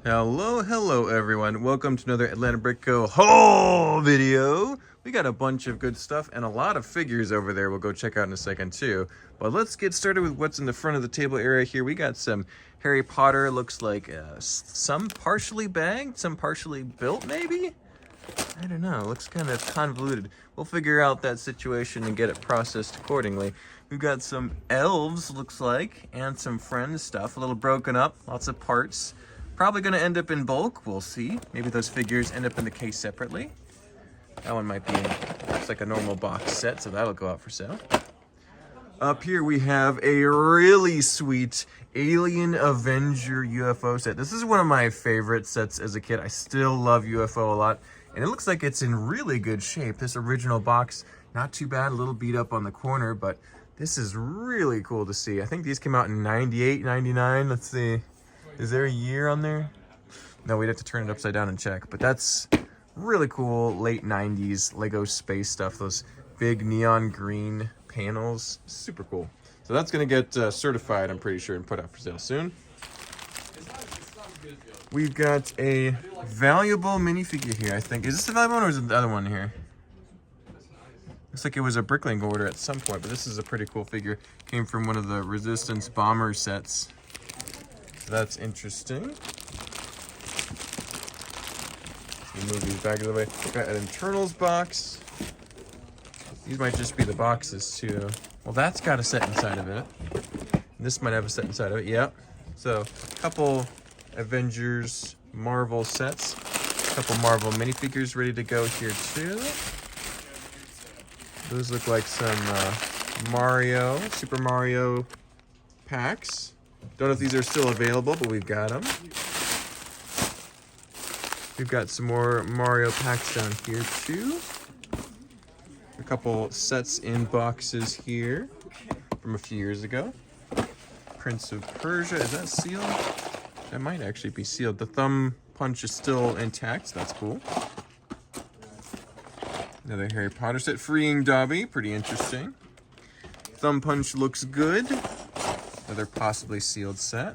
Hello everyone. Welcome to another Atlanta Brick Co. haul video. We got a bunch of good stuff and a lot of figures over there we'll go check out in a second too. But let's get started with what's in the front of the table area here. We got some Harry Potter, looks like some partially bagged, some partially built maybe? I don't know, it looks kind of convoluted. We'll figure out that situation and get it processed accordingly. We've got some elves, looks like, and some Friends stuff, a little broken up, lots of parts. Probably going to end up in bulk, we'll see. Maybe those figures end up in the case separately. That one might be, looks like a normal box set, so that'll go out for sale. Up here we have a really sweet Alien Avenger UFO set. This is one of my favorite sets as a kid. I still love UFO a lot, and it looks like it's in really good shape. This original box, not too bad, a little beat up on the corner, but this is really cool to see. I think these came out in 98, 99, let's see. Is there a year on there? No, we'd have to turn it upside down and check. But that's really cool, late 90s Lego space stuff. Those big neon green panels, super cool. So that's gonna get certified, I'm pretty sure, and put out for sale soon. We've got a valuable minifigure here, I think. Is this the valuable one or is it the other one here? Looks like it was a Bricklink order at some point, but this is a pretty cool figure. Came from one of the Resistance bomber sets. So that's interesting. Move these back out of the way. We've got an Internals box. These might just be the boxes too. Well, that's got a set inside of it. This might have a set inside of it, yep. So, a couple Avengers Marvel sets. A couple Marvel minifigures ready to go here too. Those look like some Mario, Super Mario packs. Don't know if these are still available, but we've got them. We've got some more Mario packs down here too. A couple sets in boxes here from a few years ago. Prince of Persia, is that sealed? That might actually be sealed. The thumb punch is still intact, so that's cool. Another Harry Potter set, Freeing Dobby, pretty interesting. Thumb punch looks good. Another possibly sealed set.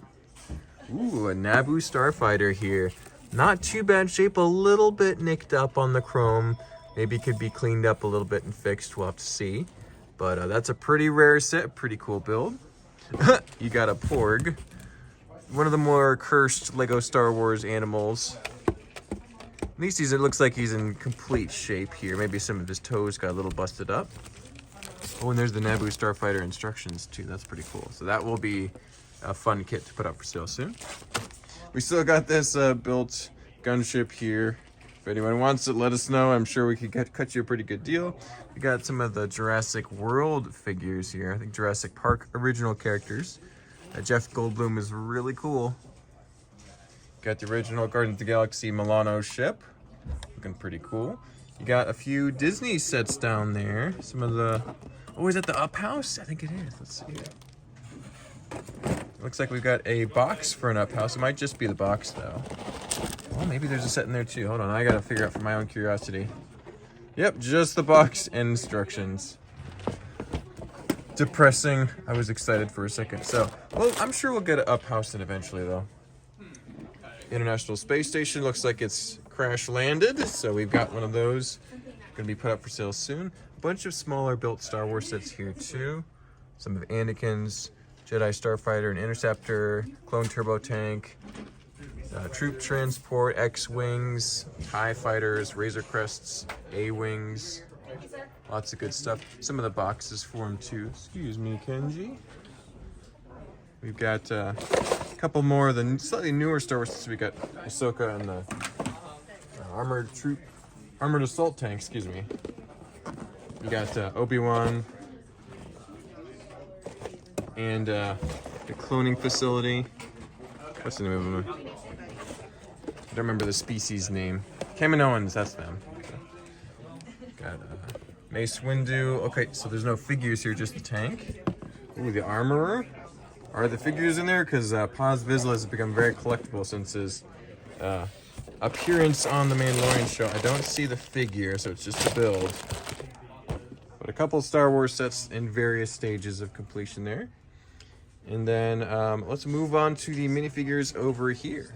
Ooh, a Naboo Starfighter here. Not too bad shape, a little bit nicked up on the chrome. Maybe could be cleaned up a little bit and fixed, we'll have to see. But that's a pretty rare set, pretty cool build. You got a Porg. One of the more cursed Lego Star Wars animals. At least it looks like he's in complete shape here. Maybe some of his toes got a little busted up. Oh, and there's the Naboo Starfighter instructions too. That's pretty cool. So that will be a fun kit to put up for sale soon. We still got this built gunship here. If anyone wants it, let us know. I'm sure we could cut you a pretty good deal. We got some of the Jurassic World figures here. I think Jurassic Park original characters. Jeff Goldblum is really cool. Got the original Guardians of the Galaxy Milano ship. Looking pretty cool. You got a few Disney sets down there. Some of the... Oh, is that the Up House? I think it is. Let's see. Looks like we've got a box for an Up House. It might just be the box, though. Oh, maybe there's a set in there, too. Hold on, I gotta figure out for my own curiosity. Yep, just the box and instructions. Depressing. I was excited for a second. So, well, I'm sure we'll get an Up House in eventually, though. International Space Station looks like it's crash landed, so we've got one of those. Gonna be put up for sale soon. A bunch of smaller built Star Wars sets here too. Some of Anakin's, Jedi Starfighter and Interceptor, Clone Turbo Tank, Troop Transport, X-Wings, TIE Fighters, Razor Crests, A-Wings. Lots of good stuff. Some of the boxes for them too. Excuse me, Kenji. We've got a couple more of the slightly newer Star Wars sets. We got Ahsoka and the Armored Assault Tank, excuse me. We got Obi-Wan and the cloning facility. What's the name of them? I don't remember the species name. Kaminoans, that's them. Got Mace Windu. Okay, so there's no figures here, just the tank. Ooh, the Armorer. Are the figures in there? Because Paz Vizsla has become very collectible since his appearance on the Mandalorian show. I don't see the figure, so it's just a build. But a couple Star Wars sets in various stages of completion there. And then let's move on to the minifigures over here.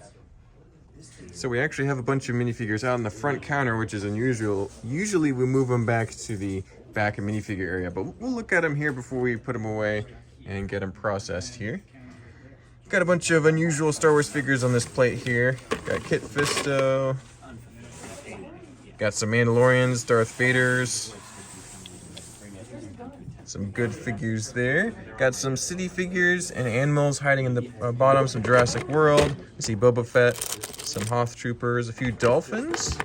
So we actually have a bunch of minifigures out on the front counter, which is unusual. Usually we move them back to the back of minifigure area, but we'll look at them here before we put them away and get them processed here. Got a bunch of unusual Star Wars figures on this plate here. Got Kit Fisto. Got some Mandalorians, Darth Vaders. Some good figures there. Got some city figures and animals hiding in the bottom. Some Jurassic World. I see Boba Fett. Some Hoth Troopers. A few dolphins.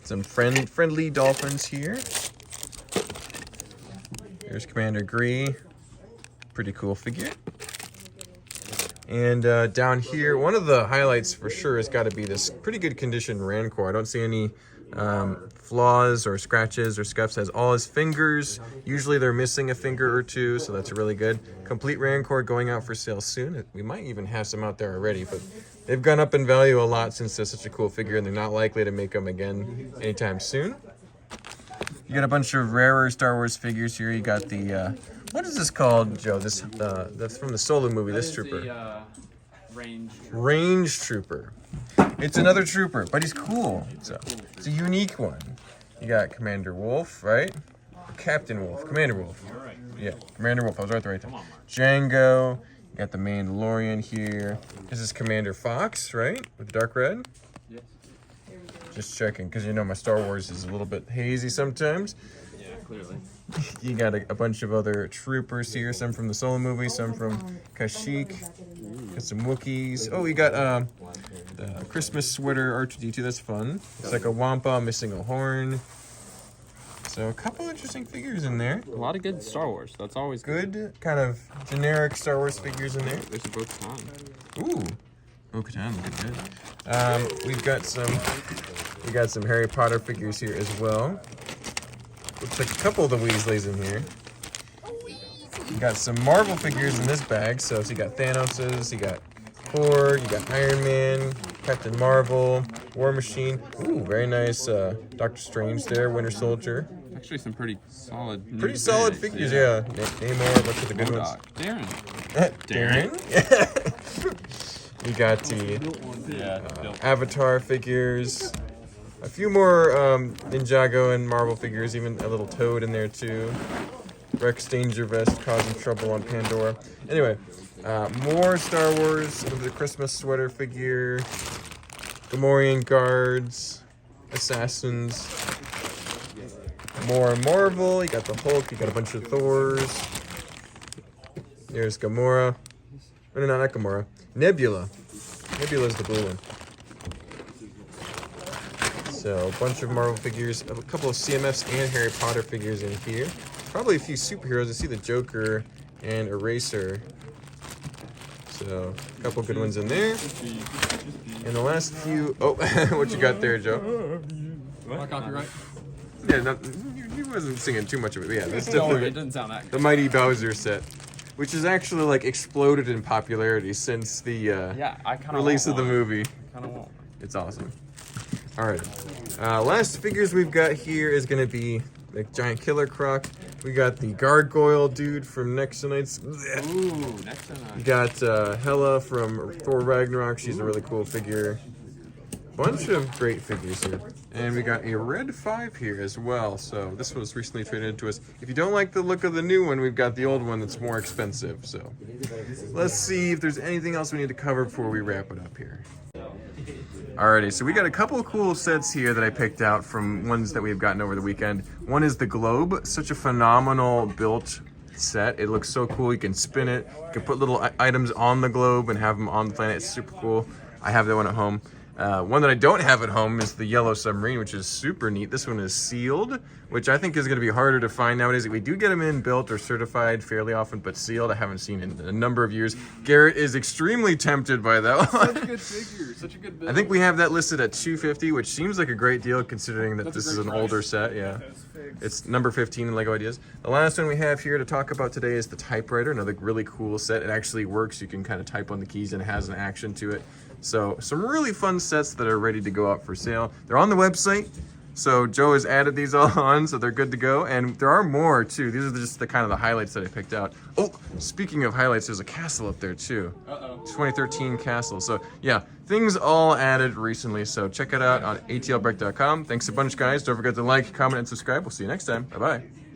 Some friendly dolphins here. There's Commander Gree. Pretty cool figure. And down here, one of the highlights for sure has got to be this pretty good condition Rancor. I don't see any flaws or scratches or scuffs. Has all his fingers. Usually they're missing a finger or two, so that's really good. Complete Rancor going out for sale soon. We might even have some out there already, but they've gone up in value a lot since they're such a cool figure, and they're not likely to make them again anytime soon. You got a bunch of rarer Star Wars figures here. You got the what is this called, Joe? This that's from the Solo movie. This trooper. Range Trooper. It's another trooper, but he's cool. It's a unique one. You got Commander Wolf, right? Captain Wolf. Commander Wolf. Yeah, Commander Wolf. I was right the right time. Django. You got the Mandalorian here. This is Commander Fox, right? With the dark red. Yes. Just checking, because you know my Star Wars is a little bit hazy sometimes. Yeah, clearly. You got a bunch of other troopers here, some from the Solo movie, some from Kashyyyk. Got some Wookiees. Oh, you got the Christmas sweater R2-D2. That's fun. It's like a Wampa missing a horn. So a couple interesting figures in there. A lot of good Star Wars. That's always good. Kind of generic Star Wars figures in there. There's a Bo-Katan. Ooh, Bo-Katan, good. We got some Harry Potter figures here as well. Looks like a couple of the Weasleys in here. You got some Marvel figures in this bag. So you got Thanos's, you got Thor, you got Iron Man, Captain Marvel, War Machine. Ooh, very nice Doctor Strange there, Winter Soldier. Actually, some pretty solid. Solid figures, yeah. Namor, look at the good ones. Darren. You got the Avatar figures. A few more Ninjago and Marvel figures, even a little Toad in there too. Rex Danger Vest causing trouble on Pandora. Anyway, more Star Wars with the Christmas sweater figure. Gamorrean guards, assassins. More Marvel. You got the Hulk. You got a bunch of Thors. There's Gamora. Oh, no, not Gamora. Nebula. Nebula's the blue one. So, a bunch of Marvel figures, a couple of CMFs and Harry Potter figures in here. Probably a few superheroes. I see the Joker and Eraser. So, a couple good ones in there. And the last few... Oh, what you got there, Joe? What? Copyright? Yeah, no, you wasn't singing too much of it. But yeah, that's It definitely doesn't sound that good. the Mighty Bowser set, which has actually like exploded in popularity since the release of the movie. It's awesome. All right, last figures we've got here is gonna be the giant Killer Croc. We got the Gargoyle dude from Nexonites. Ooh, Nexonites. You got Hela from Thor Ragnarok. She's a really cool figure. Bunch of great figures here. And we got a Red 5 here as well. So this was recently traded to us. If you don't like the look of the new one, we've got the old one that's more expensive. So let's see if there's anything else we need to cover before we wrap it up here. Alrighty, so we got a couple of cool sets here that I picked out from ones that we've gotten over the weekend. One is the Globe, such a phenomenal built set. It looks so cool. You can spin it. You can put little items on the globe and have them on the planet. It's super cool. I have that one at home. One that I don't have at home is the Yellow Submarine, which is super neat. This one is sealed, which I think is going to be harder to find nowadays. We do get them in built or certified fairly often, but sealed I haven't seen in a number of years. Garrett is extremely tempted by that one. Such a good figure, such a good build. I think we have that listed at $250, which seems like a great deal considering that this is an older set. Yeah, it's number 15 in LEGO Ideas. The last one we have here to talk about today is the typewriter, another really cool set. It actually works. You can kind of type on the keys and it has an action to it. So some really fun sets that are ready to go out for sale. They're on the website. So Joe has added these all on, so they're good to go. And there are more too. These are just the kind of the highlights that I picked out. Oh, speaking of highlights, there's a castle up there too. 2013 castle. So yeah, things all added recently. So check it out on atlbreak.com. Thanks a bunch, guys. Don't forget to like, comment, and subscribe. We'll see you next time. Bye-bye.